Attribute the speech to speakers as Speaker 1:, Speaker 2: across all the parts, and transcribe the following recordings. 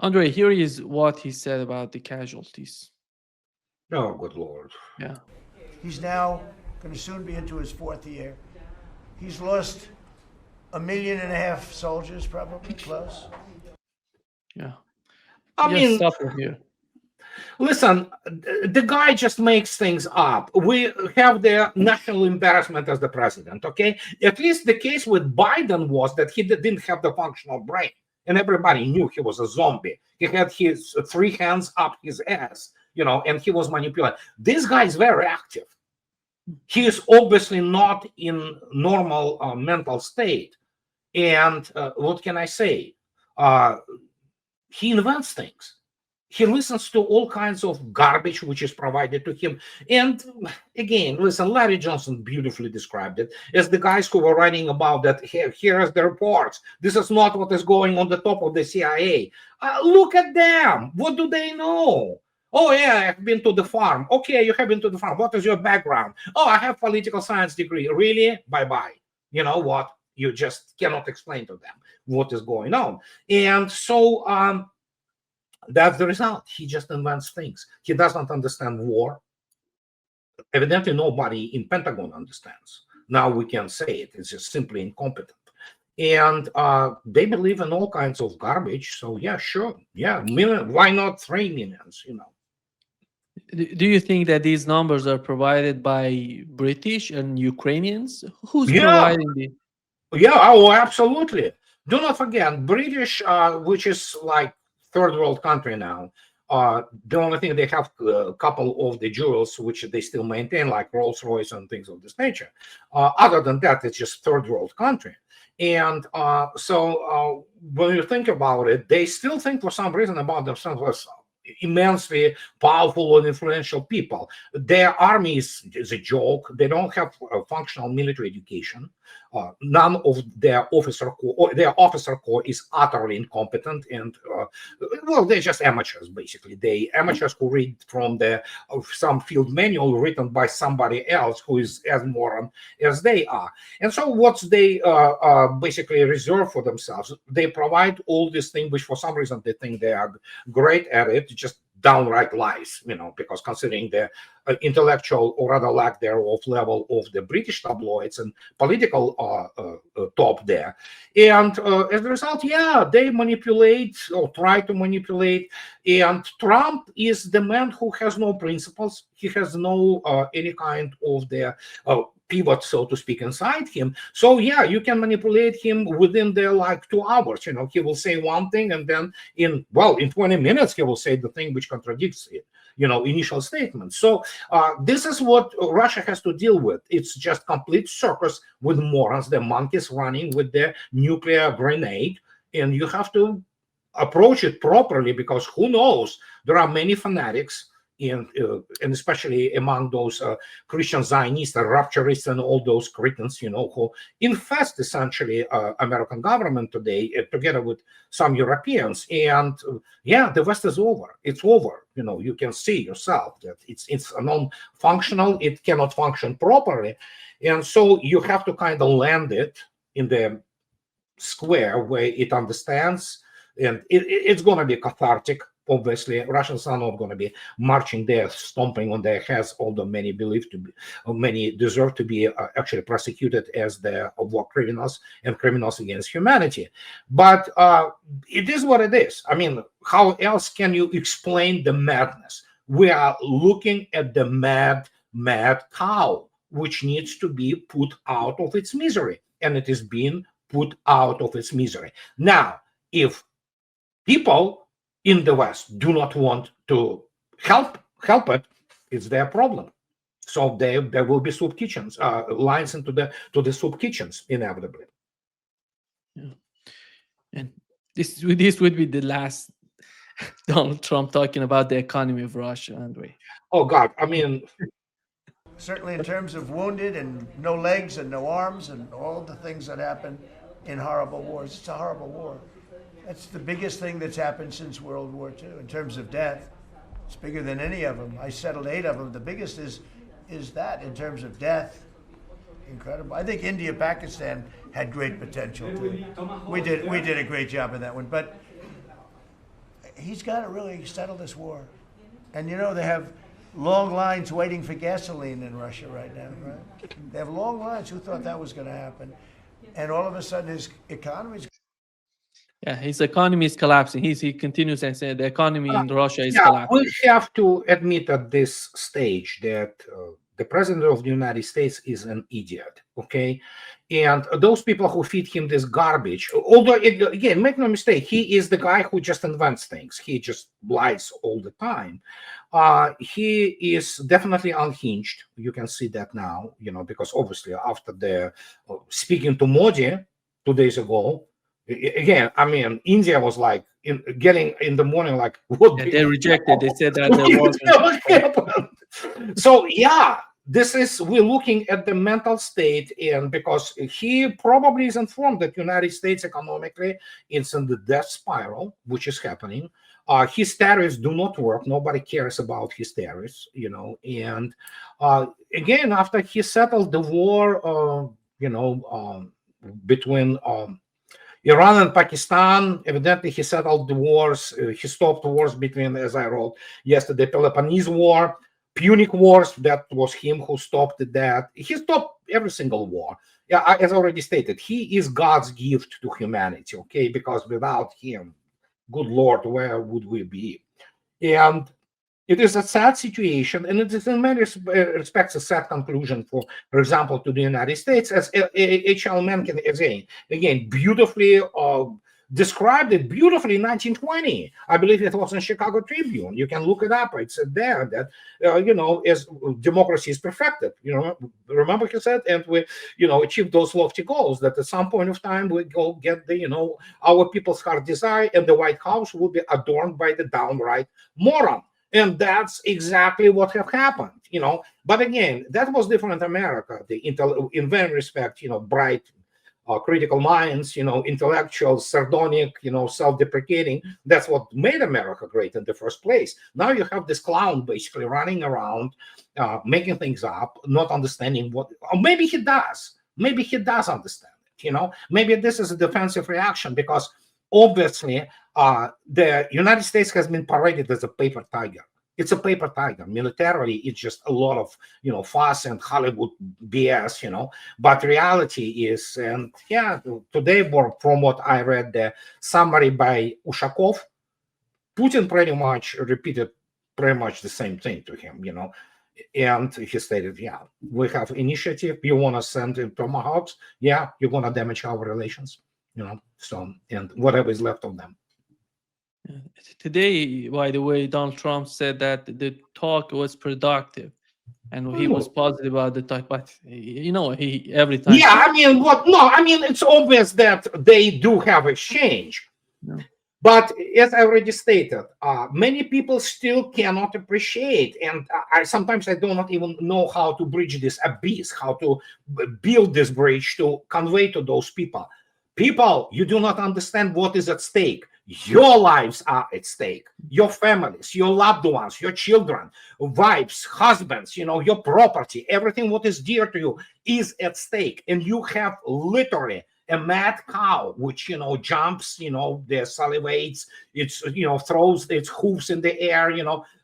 Speaker 1: Andre, here is what he said about the casualties.
Speaker 2: Oh, good Lord.
Speaker 1: Yeah,
Speaker 3: He's now going to soon be into his fourth year. He's lost 1.5 million soldiers, probably close.
Speaker 1: yeah.
Speaker 2: I
Speaker 1: Just
Speaker 2: mean,
Speaker 1: stop it here.
Speaker 2: listen, the guy just makes things up. We have the national embarrassment as the president, okay? At least the case with Biden was that he didn't have the functional brain, and everybody knew he was a zombie. He had his three hands up his ass, and he was manipulated. This guy is very active. He is obviously not in normal mental state. And what can I say? Uh, he invents things. He listens to all kinds of garbage which is provided to him. And again, listen, Larry Johnson beautifully described it as the guys who were writing about that. Here's the reports. This is not what is going on the top of the CIA. Look at them. What do they know? Oh, yeah, I've been to the farm. Okay, you have been to the farm. What is your background? Oh, I have political science degree. Really? Bye-bye. You know what? You just cannot explain to them what is going on. And so that's the result. He just invents things. He doesn't understand war. Evidently, nobody in Pentagon understands. Now we can say it. It's just simply incompetent. And they believe in all kinds of garbage. So yeah, sure. Yeah, million. Why not 3 millions,
Speaker 1: Do you think that these numbers are provided by British and Ukrainians? Who's
Speaker 2: Yeah,
Speaker 1: providing the?
Speaker 2: yeah, oh, absolutely. Do not forget, British, which is like third world country now. The only thing they have a couple of the jewels which they still maintain, like Rolls Royce and things of this nature. Other than that, it's just third world country. And so when you think about it, they still think for some reason about themselves as immensely powerful and influential people. Their army is a joke. They don't have a functional military education. None of their officer corps is utterly incompetent, and well, they're just amateurs basically. They amateurs who read from some field manual written by somebody else who is as moron as they are. And so, what they basically reserve for themselves, they provide all these things which, for some reason, they think they are great at it. Just downright lies, because considering the intellectual or rather lack thereof level of the British tabloids and political top there. And as a result, yeah, they manipulate or try to manipulate. And Trump is the man who has no principles. He has no any kind of the pivot, so to speak, inside him. So yeah, you can manipulate him within the like 2 hours. He will say one thing, and then in 20 minutes he will say the thing which contradicts it, initial statement. So this is what Russia has to deal with. It's just complete circus with morons, the monkeys running with their nuclear grenade, and you have to approach it properly, because who knows, there are many fanatics and especially among those Christian Zionists and rapturists and all those cretins, who infest essentially American government today, together with some Europeans. And yeah, the West is over. It's over. You can see yourself that it's non-functional. It cannot function properly, and so you have to kind of land it in the square where it understands, and it's going to be cathartic. Obviously, Russians are not going to be marching there, stomping on their heads, although many deserve to be actually prosecuted as the war criminals and criminals against humanity. But it is what it is. I mean, how else can you explain the madness? We are looking at the mad cow, which needs to be put out of its misery, and it is being put out of its misery. Now, if people in the West do not want to help it, it's their problem. So there will be soup kitchens, lines into the soup kitchens inevitably.
Speaker 1: Yeah. And this would be the last Donald Trump talking about the economy of Russia, Andre.
Speaker 2: Oh God, I mean,
Speaker 3: Certainly, in terms of wounded and no legs and no arms and all the things that happen in horrible wars, it's a horrible war. That's the biggest thing that's happened since World War II in terms of death. It's bigger than any of them. I settled 8 of them. The biggest is that in terms of death. Incredible. I think India, Pakistan had great potential too. We did a great job in that one, but he's got to really settle this war. And they have long lines waiting for gasoline in Russia right now, right? They have long lines. Who thought that was going to happen? And all of a sudden, his economy's.
Speaker 1: Yeah, his economy is collapsing. He continues and said the economy in Russia is
Speaker 2: Yeah,
Speaker 1: collapsing.
Speaker 2: we have to admit at this stage that the president of the United States is an idiot, okay? And those people who feed him this garbage, although, again, make no mistake, he is the guy who just invents things. He just lies all the time. He is definitely unhinged. You can see that now, because obviously after the speaking to Modi 2 days ago, again, I mean, India was like getting in the morning, like, what?
Speaker 1: Yeah, they rejected. They said that
Speaker 2: What happened? So yeah, we're looking at the mental state, and because he probably is informed that United States economically is in the death spiral, which is happening. His tariffs do not work. Nobody cares about his tariffs, and again, after he settled the war, between Iran and Pakistan, evidently he settled the wars. He stopped wars between, as I wrote yesterday, Peloponnese War, Punic Wars. That was him who stopped that. He stopped every single war. Yeah, as already stated, he is God's gift to humanity, okay? Because without him, good Lord, where would we be? And it is a sad situation, and it is in many respects a sad conclusion for example, to the United States, as H.L. Mencken again beautifully described it beautifully in 1920. I believe it was in Chicago Tribune. You can look it up. It's there that as democracy is perfected. Remember he said, and we achieve those lofty goals. That at some point of time we go get the our people's heart desire, and the White House will be adorned by the downright moron. And that's exactly what have happened, But again, that was different in America. In very respect, bright, critical minds, intellectual, sardonic, self-deprecating. That's what made America great in the first place. Now you have this clown basically running around, making things up, not understanding what. Or maybe he does. Maybe he does understand it. Maybe this is a defensive reaction because obviously the United States has been paraded as a paper tiger. It's a paper tiger. Militarily, it's just a lot of fuss and Hollywood BS, But reality is, and yeah, today, from what I read, the summary by Ushakov, Putin pretty much repeated pretty much the same thing to him, And he stated, yeah, we have initiative. You want to send in tomahawks? Yeah, you're going to damage our relations. So, and whatever is left of them.
Speaker 1: Today, by the way, Donald Trump said that the talk was productive, and he was positive about the talk. But he every time.
Speaker 2: Yeah, I mean, No, I mean, it's obvious that they do have exchange.
Speaker 1: No.
Speaker 2: But as I already stated, many people still cannot appreciate, and sometimes I do not even know how to bridge this abyss, how to build this bridge to convey to those people. People, you do not understand what is at stake. Your lives are at stake. Your families, your loved ones, your children, wives, husbands, your property, everything what is dear to you is at stake. And you have literally a mad cow, which, jumps, there salivates, it's, throws its hooves in the air,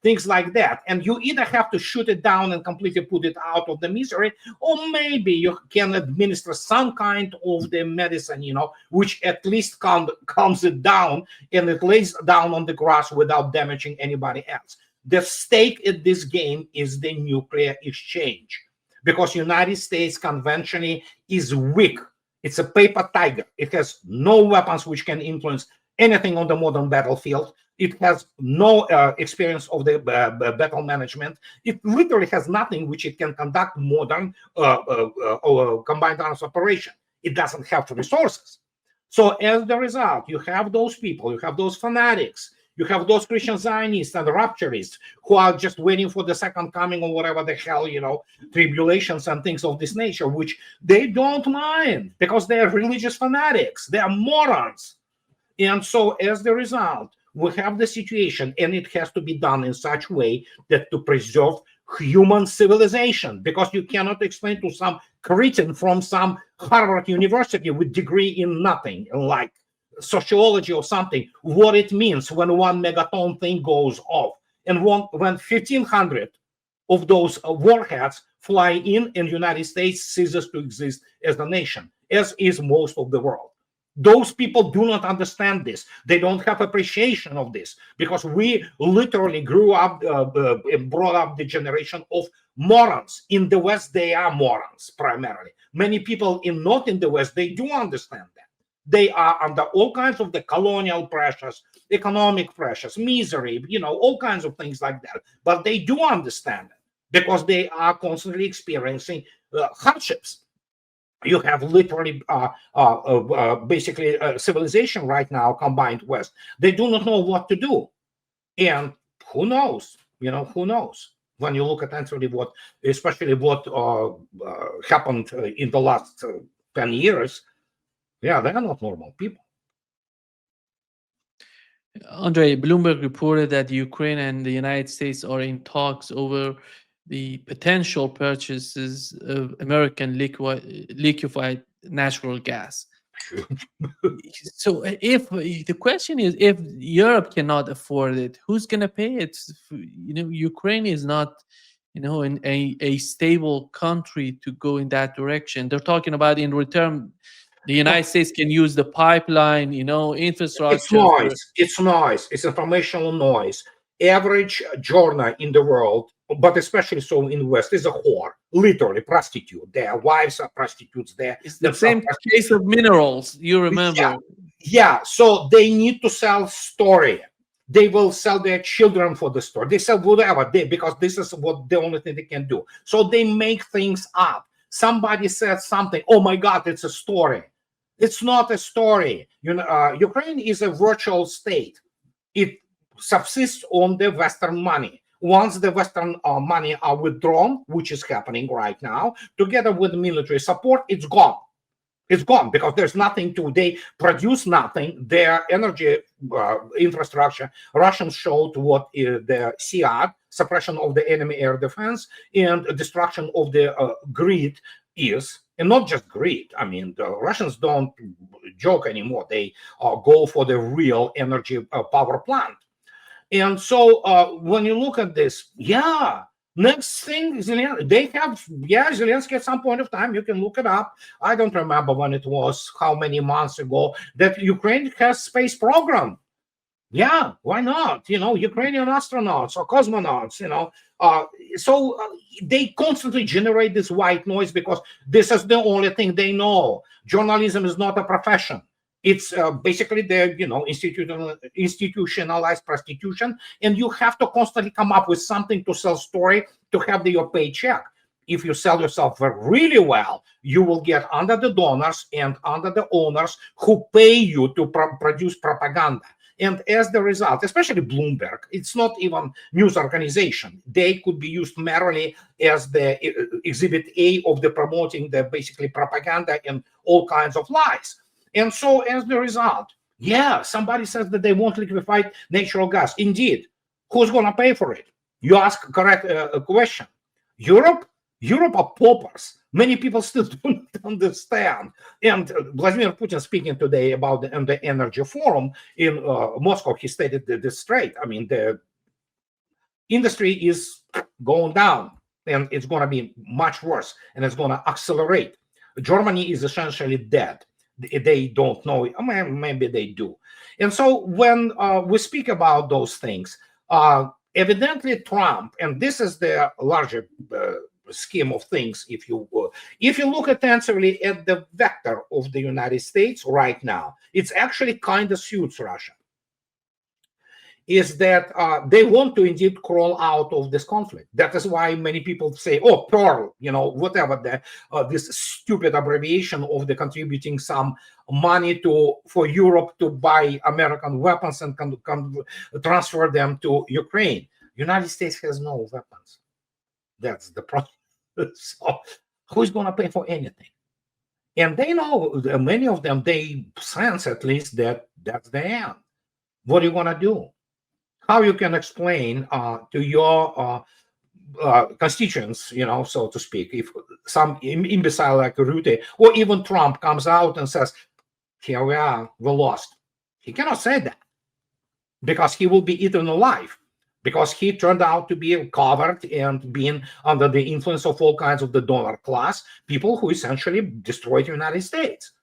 Speaker 2: things like that. And you either have to shoot it down and completely put it out of the misery, or maybe you can administer some kind of the medicine, which at least calms it down and it lays down on the grass without damaging anybody else. The stake in this game is the nuclear exchange, because United States conventionally is weak. It's a paper tiger. It has no weapons which can influence anything on the modern battlefield. It has no experience of the battle management. It literally has nothing which it can conduct modern combined arms operation. It doesn't have the resources. So as the result, you have those people, you have those fanatics, you have those Christian Zionists and rapturists who are just waiting for the second coming or whatever the hell, tribulations and things of this nature, which they don't mind because they are religious fanatics. They are morons. And so as the result, we have the situation, and it has to be done in such a way that to preserve human civilization, because you cannot explain to some cretin from some Harvard University with degree in nothing, like sociology or something, what it means when one megaton thing goes off. And when 1,500 of those warheads fly in, and United States ceases to exist as a nation, as is most of the world. Those people do not understand this. They don't have appreciation of this, because we literally grew up and brought up the generation of morons. In the West, they are morons primarily. Many people not in the West, they do understand that. They are under all kinds of the colonial pressures, economic pressures, misery, all kinds of things like that. But they do understand it, because they are constantly experiencing hardships. You have literally basically civilization right now combined West. They do not know what to do. And who knows? Who knows? When you look at actually especially what happened in the last 10 years, yeah, they're not normal people.
Speaker 1: Andrei, Bloomberg reported that Ukraine and the United States are in talks over the potential purchases of American liquefied natural gas. So if the question is, if Europe cannot afford it, who's going to pay it? Ukraine is not, in a stable country to go in that direction. They're talking about, in return, the United States can use the pipeline, infrastructure.
Speaker 2: It's noise. It's noise. It's informational noise. Average journal in the world, but especially so in the West, is a whore, literally prostitute. Their wives are prostitutes.
Speaker 1: It's the same case of minerals, you remember.
Speaker 2: Yeah. So they need to sell story. They will sell their children for the story. They sell whatever, because this is the only thing they can do. So they make things up. Somebody said something. Oh my God, it's a story. It's not a story. Ukraine is a virtual state. It subsists on the Western money. Once the Western money are withdrawn, which is happening right now, together with military support, it's gone. It's gone, because there's nothing they produce nothing. Their energy infrastructure, Russians showed what the SIAD, suppression of the enemy air defense, and destruction of the grid is. And not just greed. I mean, the Russians don't joke anymore. They go for the real energy power plant. And so when you look at this, next thing, Zelensky at some point of time, you can look it up. I don't remember when it was, how many months ago, that Ukraine has space program. Yeah, why not? Ukrainian astronauts or cosmonauts, so they constantly generate this white noise, because this is the only thing they know. Journalism is not a profession. It's basically the, institutionalized prostitution. And you have to constantly come up with something to sell story to have your paycheck. If you sell yourself really well, you will get under the donors and under the owners who pay you to produce propaganda. And as the result, especially Bloomberg, it's not even news organization. They could be used merely as the exhibit A of the promoting the basically propaganda and all kinds of lies. And so as the result, somebody says that they want liquefied natural gas. Indeed, who's going to pay for it? You ask a correct question. Europe are paupers. Many people still don't understand. And Vladimir Putin, speaking today about the Energy Forum in Moscow, he stated this straight. I mean, the industry is going down, and it's going to be much worse, and it's going to accelerate. Germany is essentially dead. They don't know it. Maybe they do. And so when we speak about those things, evidently Trump, and this is the larger scheme of things, if you look attentively at the vector of the United States right now, it's actually kind of suits Russia. Is that they want to indeed crawl out of this conflict. That is why many people say, "Oh, Pearl," whatever this stupid abbreviation of the contributing some money for Europe to buy American weapons and transfer them to Ukraine. United States has no weapons. That's the problem. So who's going to pay for anything? And they know, many of them, they sense at least that that's the end. What are you going to do? How you can explain to your constituents, so to speak, if some imbecile like Rutte or even Trump comes out and says, "Here we are, we lost. He cannot say that because he will be eaten alive, because he turned out to be covered and being under the influence of all kinds of the donor class, people who essentially destroyed the United States.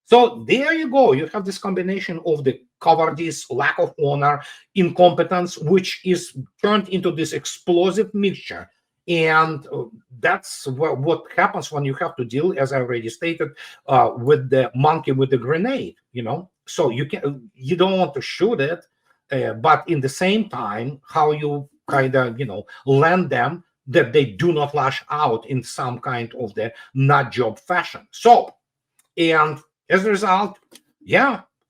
Speaker 2: So there you go. You have this combination of the cowardice, lack of honor, incompetence, which is turned into this explosive mixture. And that's what happens when you have to deal, as I already stated, with the monkey with the grenade. So you don't want to shoot it, but in the same time, how you kind of land them that they do not lash out in some kind of the nut job fashion. So, and as a result,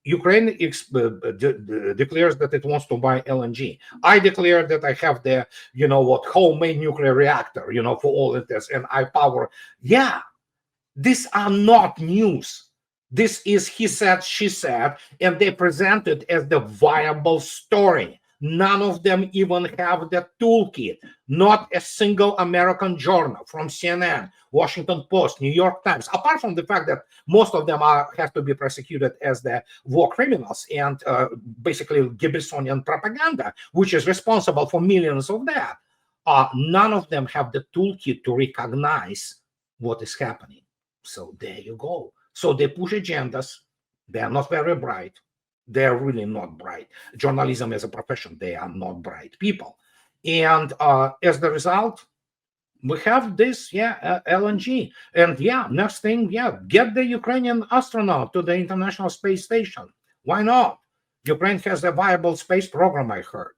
Speaker 2: Ukraine declares that it wants to buy LNG. I declare that I have the, homemade nuclear reactor, for all of this, and I power. Yeah, these are not news. This is he said, she said, and they present it as the viable story. None of them even have the toolkit. Not a single American journal, from CNN, Washington Post, New York Times, apart from the fact that most of them have to be prosecuted as the war criminals and basically Goebbelsonian propaganda, which is responsible for millions of that. None of them have the toolkit to recognize what is happening. So there you go. So they push agendas. They are not very bright. They are really not bright. Journalism as a profession, they are not bright people. And as the result, we have this, LNG. And next thing, get the Ukrainian astronaut to the International Space Station. Why not? Ukraine has a viable space program, I heard.